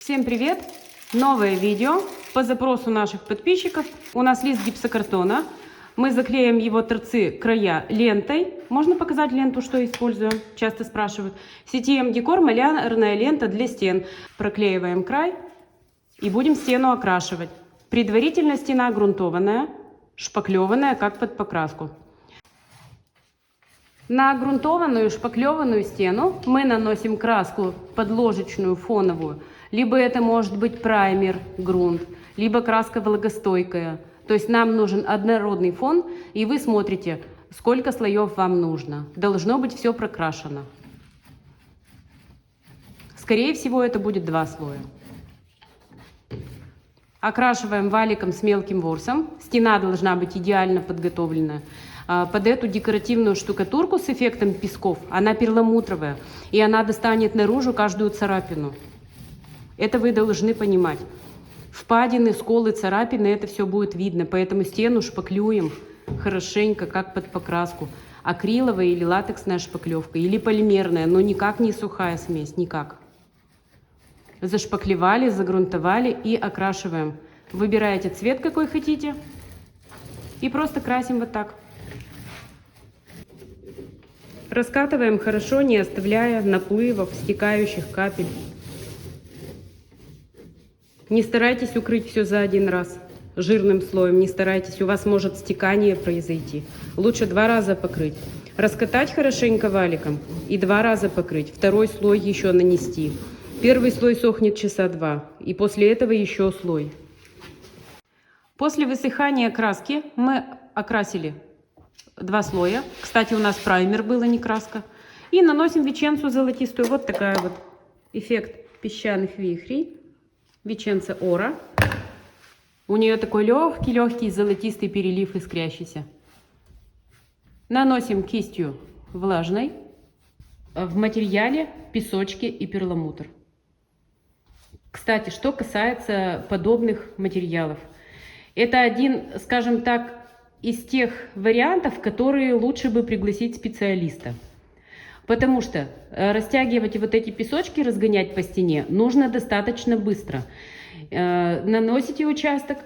Всем привет! Новое видео по запросу наших подписчиков. У нас лист гипсокартона. Мы заклеим его торцы края лентой. Можно показать ленту, что используем? Часто спрашивают. CTM Decor малярная лента для стен. Проклеиваем край и будем стену окрашивать. Предварительно стена грунтованная, шпаклеванная, как под покраску. На грунтованную шпаклеванную стену мы наносим краску подложечную фоновую. Либо это может быть праймер, грунт, либо краска влагостойкая. То есть нам нужен однородный фон, и вы смотрите, сколько слоев вам нужно. Должно быть все прокрашено. Скорее всего, это будет 2 слоя. Окрашиваем валиком с мелким ворсом. Стена должна быть идеально подготовлена. Под эту декоративную штукатурку с эффектом песков, она перламутровая, и она достанет наружу каждую царапину. Это вы должны понимать. Впадины, сколы, царапины, это все будет видно, поэтому стену шпаклюем хорошенько, как под покраску. Акриловая или латексная шпаклевка, или полимерная, но никак не сухая смесь, никак. Зашпаклевали, загрунтовали и окрашиваем. Выбираете цвет, какой хотите, и просто красим вот так. Раскатываем хорошо, не оставляя наплывов, стекающих капель. Не старайтесь укрыть все за один раз жирным слоем, не старайтесь, у вас может стекание произойти. Лучше 2 раза покрыть. Раскатать хорошенько валиком и 2 раза покрыть. Второй слой еще нанести. Первый слой сохнет часа 2, и после этого еще слой. После высыхания краски мы окрасили 2 слоя. Кстати, у нас праймер был, а не краска. И наносим веченцу золотистую. Вот такая вот эффект песчаных вихрей. Веченца Ора. У нее такой легкий золотистый перелив искрящийся. Наносим кистью влажной. В материале песочки и перламутр. Кстати, что касается подобных материалов. Это один, скажем так, из тех вариантов, которые лучше бы пригласить специалиста. Потому что растягивать вот эти песочки, разгонять по стене нужно достаточно быстро. Наносите участок,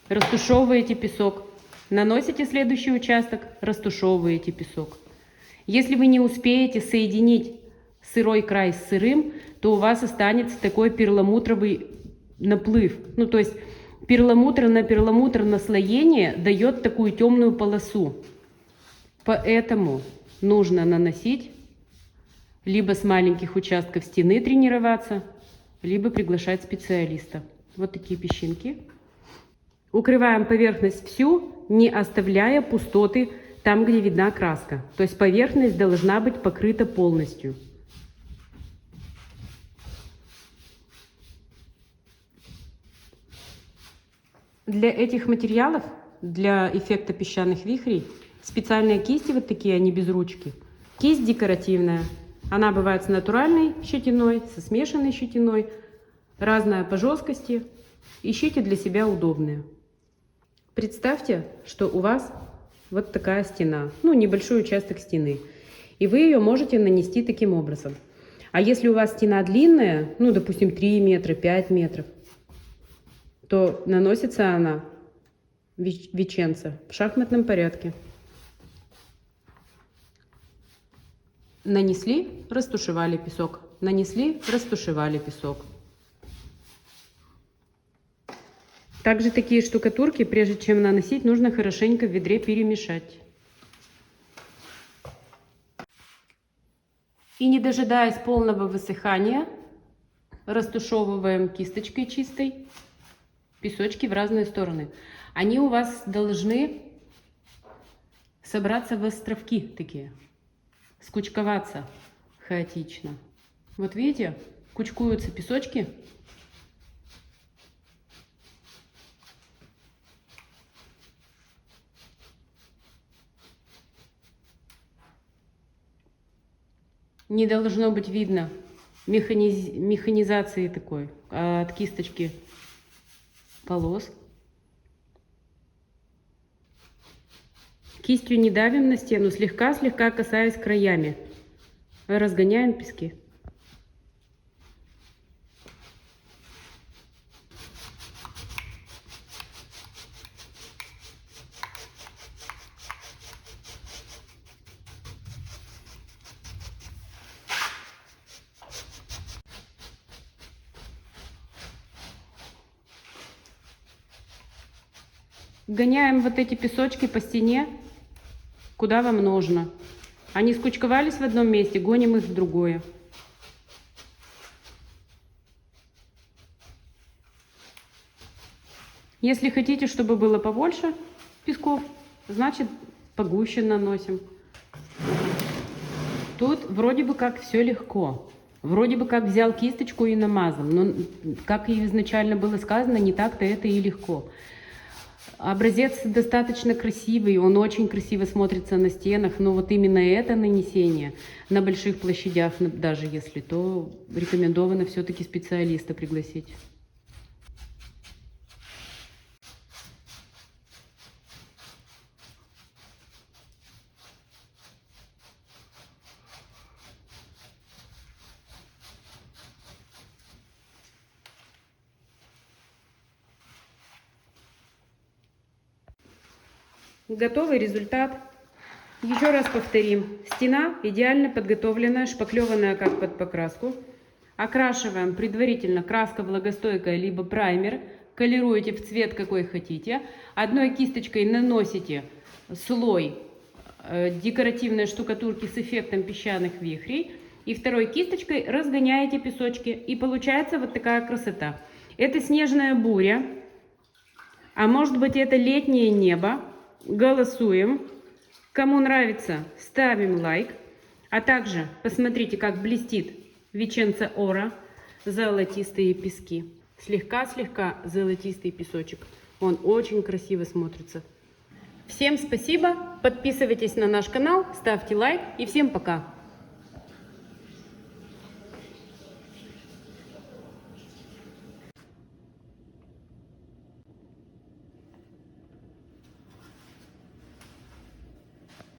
растушевываете песок. Наносите следующий участок, растушевываете песок. Если вы не успеете соединить сырой край с сырым, то у вас останется такой перламутровый наплыв. Ну, то есть перламутр на перламутр наслоение дает такую темную полосу. Поэтому нужно наносить, либо с маленьких участков стены тренироваться, либо приглашать специалиста. Вот такие песчинки. Укрываем поверхность всю, не оставляя пустоты там, где видна краска. То есть поверхность должна быть покрыта полностью. Для этих материалов, для эффекта песчаных вихрей, специальные кисти вот такие, они без ручки. Кисть декоративная. Она бывает с натуральной щетиной, со смешанной щетиной. Разная по жесткости. Ищите для себя удобные. Представьте, что у вас вот такая стена. Ну, небольшой участок стены. И вы ее можете нанести таким образом. А если у вас стена длинная, ну, допустим, 3 метра, 5 метров, то наносится она, веченца, в шахматном порядке. Нанесли, растушевали песок. Нанесли, растушевали песок. Также такие штукатурки, прежде чем наносить, нужно хорошенько в ведре перемешать. И не дожидаясь полного высыхания, растушевываем кисточкой чистой песочки в разные стороны. Они у вас должны собраться в островки такие. Скучковаться хаотично. Вот видите, кучкуются песочки. Не должно быть видно механизации такой от кисточки полос. Кистью не давим на стену, слегка-слегка касаясь краями. Разгоняем пески. Гоняем вот эти песочки по стене, куда вам нужно. Они скучковались в одном месте, гоним их в другое. Если хотите, чтобы было побольше песков, значит погуще наносим. Тут вроде бы как все легко. Вроде бы как взял кисточку и намазал. Но, как и изначально было сказано, не так-то это и легко. Образец достаточно красивый, он очень красиво смотрится на стенах, но вот именно это нанесение на больших площадях, даже если, то рекомендовано все-таки специалиста пригласить. Готовый результат. Еще раз повторим. Стена идеально подготовленная, шпаклеванная как под покраску. Окрашиваем предварительно краска влагостойкая, либо праймер. Колируете в цвет, какой хотите. Одной кисточкой наносите слой декоративной штукатурки с эффектом песчаных вихрей. И второй кисточкой разгоняете песочки. И получается вот такая красота. Это снежная буря. А может быть, это летнее небо. Голосуем. Кому нравится, ставим лайк. А также посмотрите, как блестит Виченца Ора. Золотистые пески. Слегка-слегка золотистый песочек. Он очень красиво смотрится. Всем спасибо. Подписывайтесь на наш канал, ставьте лайк и всем пока.